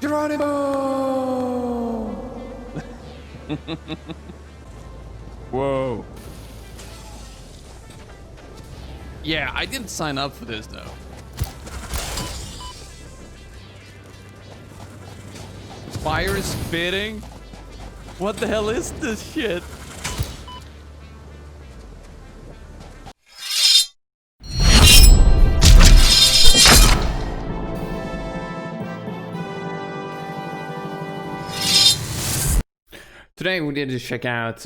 Geronimo! Whoa. Yeah, I didn't sign up for this though. Fire spitting? What the hell is this shit? Today we did check out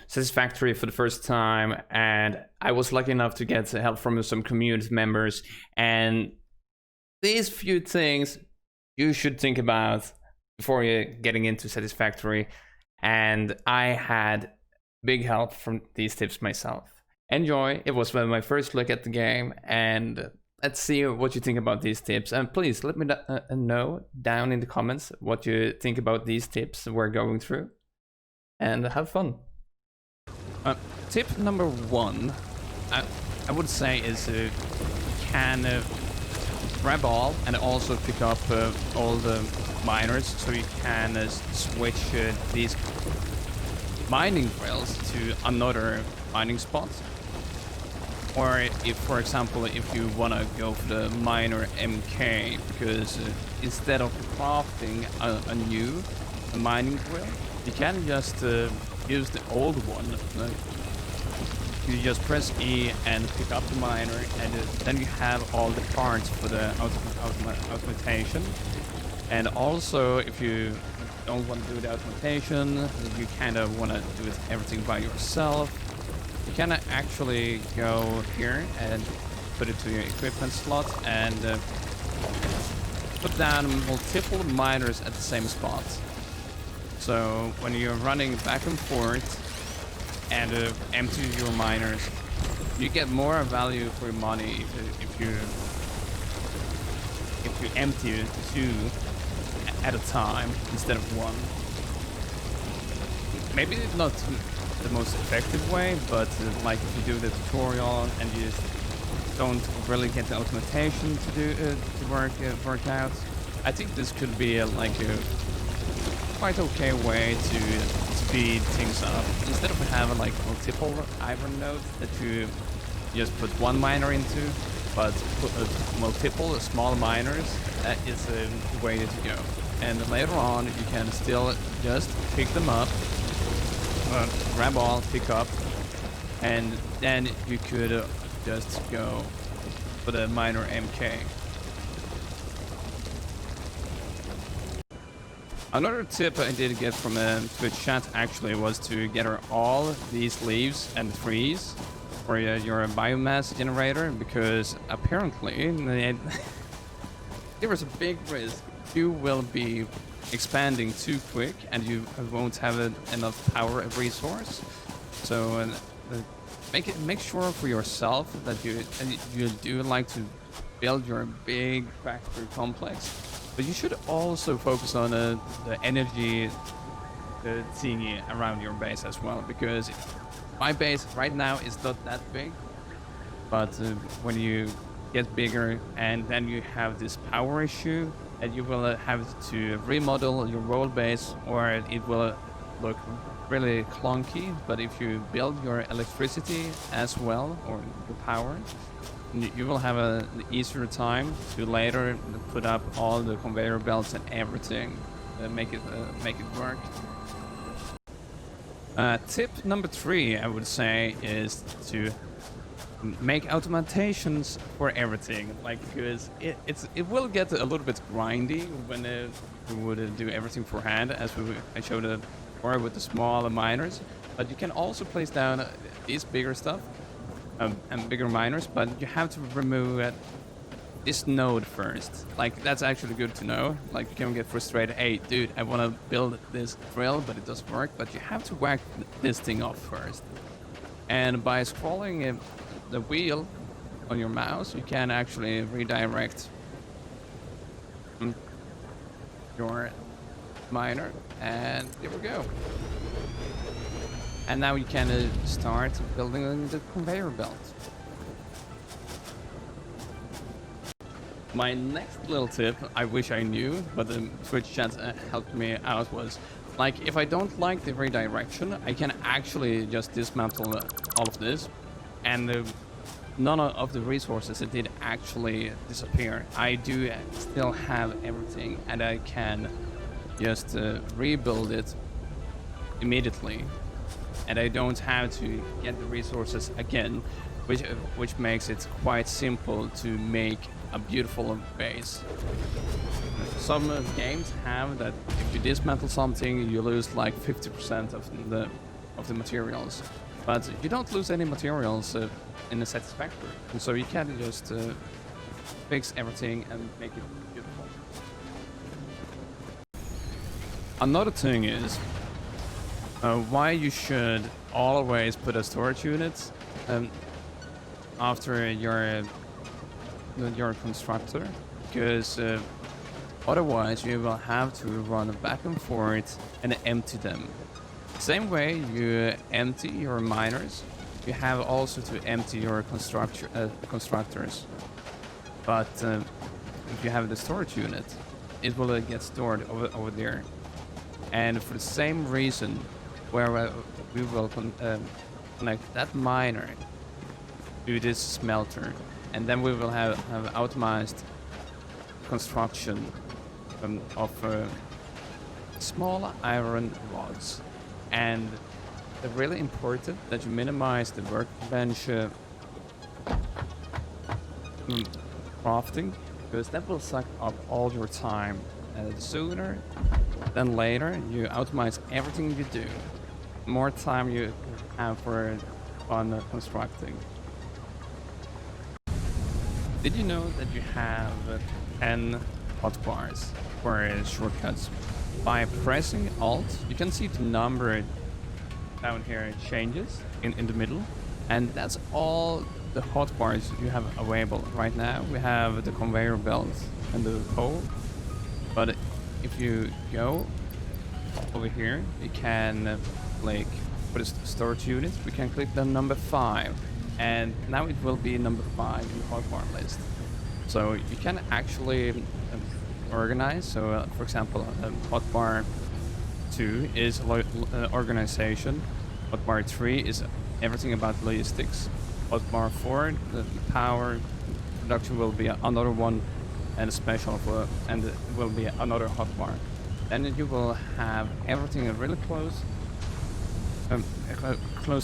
Satisfactory for the first time, and I was lucky enough to get help from some community members, and these few things you should think about before you're getting into Satisfactory, and I had big help from these tips myself. Enjoy. It was my first look at the game, and let's see what you think about these tips, and please let me know down in the comments what you think about these tips we're going through. And have fun. Tip number one, I would say, is you can grab all and also pick up all the miners, so you can switch these mining drills to another mining spot. Or if, for example, if you want to go for the miner MK, because instead of crafting a new mining drill, you can just use the old one. You just press E and pick up the miner, and then you have all the parts for the automation. And also, if you don't want to do the automation, you kind of want to do everything by yourself, you can actually go here and put it to your equipment slot and put down multiple miners at the same spot. So when you're running back and forth and empty your miners, you get more value for your money if you empty two at a time instead of one. Maybe not the most effective way, but like if you do the tutorial and you don't really get the automation to do to work out, I think this could be like a quite okay way to speed things up. Instead of having like multiple iron nodes that you just put one miner into, but put multiple small miners, that is a way to go. And later on, you can still just pick them up, grab all, pick up, and then you could just go for the miner MK. Another tip I did get from Twitch chat actually was to gather all these leaves and trees for your biomass generator, because apparently there is a big risk you will be expanding too quick and you won't have enough power resource. So make sure for yourself that you do like to build your big factory complex. But you should also focus on the energy thingy around your base as well, because my base right now is not that big, but when you get bigger and then you have this power issue, and you will have to remodel your world base, or it will look really clunky. But if you build your electricity as well, or the power, you will have an easier time to later put up all the conveyor belts and everything, make it work. Tip number 3, I would say, is to make automatations for everything. Like, because it will get a little bit grindy when you would do everything for hand, as I showed before with the smaller miners. But you can also place down these bigger stuff. And bigger miners, but you have to remove this node first. Like, that's actually good to know. Like, you can get frustrated, hey dude, I want to build this drill but it doesn't work, but you have to whack this thing off first. And by scrolling the wheel on your mouse, you can actually redirect your miner, and there we go. And now you can start building the conveyor belt. My next little tip, I wish I knew, but the Twitch chat helped me out, was like if I don't like the redirection, I can actually just dismantle all of this, and none of the resources that did actually disappear. I do still have everything, and I can just rebuild it immediately, and I don't have to get the resources again, which makes it quite simple to make a beautiful base. Some games have that if you dismantle something, you lose like 50% of the materials, but you don't lose any materials in a Satisfactory, and so you can just fix everything and make it beautiful. Another thing is why you should always put a storage unit after your constructor, because otherwise you will have to run back and forth and empty them. Same way you empty your miners, you have also to empty your constructors. But if you have the storage unit, it will get stored over there. And for the same reason, where we will connect that miner to this smelter, and then we will have automated construction of small iron rods. And it's really important that you minimize the workbench crafting, because that will suck up all your time. Sooner than later you automate everything you do, more time you have for on constructing. Did you know that you have 10 hotbars for shortcuts? By pressing Alt, you can see the number down here changes in the middle, and that's all the hotbars you have available. Right now we have the conveyor belt and the pole, but if you go over here, you can like for the storage unit, we can click the number 5, and now it will be number 5 in the hotbar list. So you can actually organize. So for example, hotbar 2 is organization, hotbar 3 is everything about logistics, hotbar 4 the power production will be another one, and special for, and it will be another hotbar. Then you will have everything really close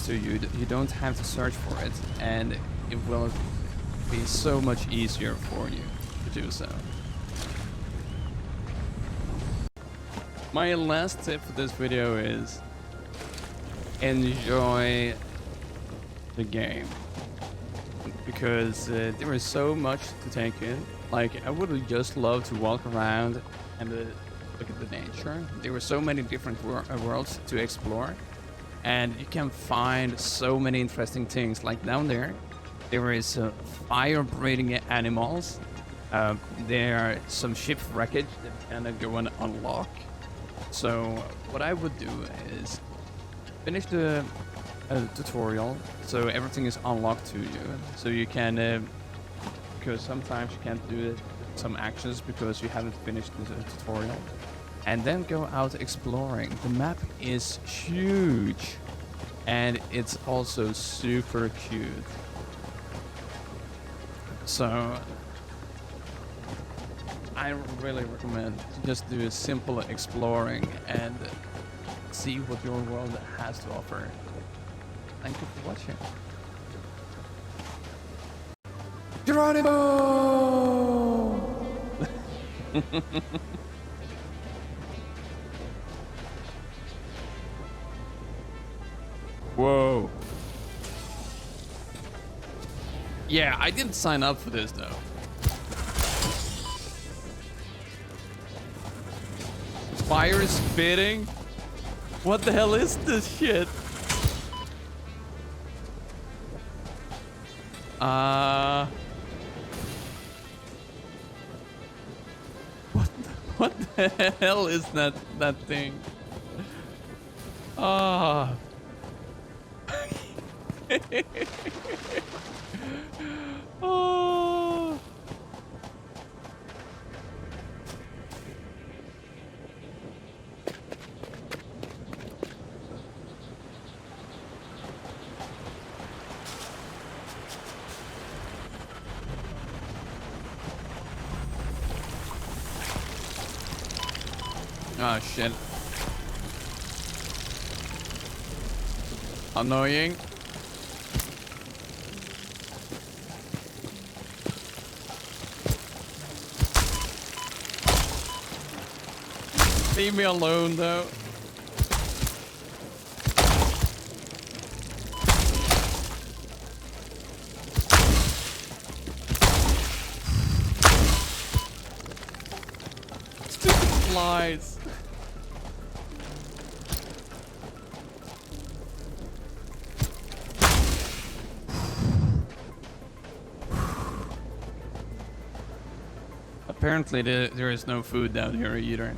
to you. You don't have to search for it, and it will be so much easier for you to do so. My last tip for this video is enjoy the game, because there is so much to take in. Like, I would just love to walk around and look at the nature. There were so many different worlds to explore, and you can find so many interesting things. Like down there is fire-breathing animals. There are some ship wreckage that you can go and unlock. So what I would do is finish the tutorial, so everything is unlocked to you. So you can, because sometimes you can't do some actions because you haven't finished the tutorial, and then go out exploring. The map is huge, and it's also super cute. So I really recommend just do a simple exploring and see what your world has to offer. Thank you for watching. Geronimo! Whoa. Yeah, I didn't sign up for this though. Fire spitting? What the hell is this shit? What the hell is that thing? Ah. Oh. Oh shit. Annoying. Leave me alone though. Stupid flies. Apparently there is no food down here either.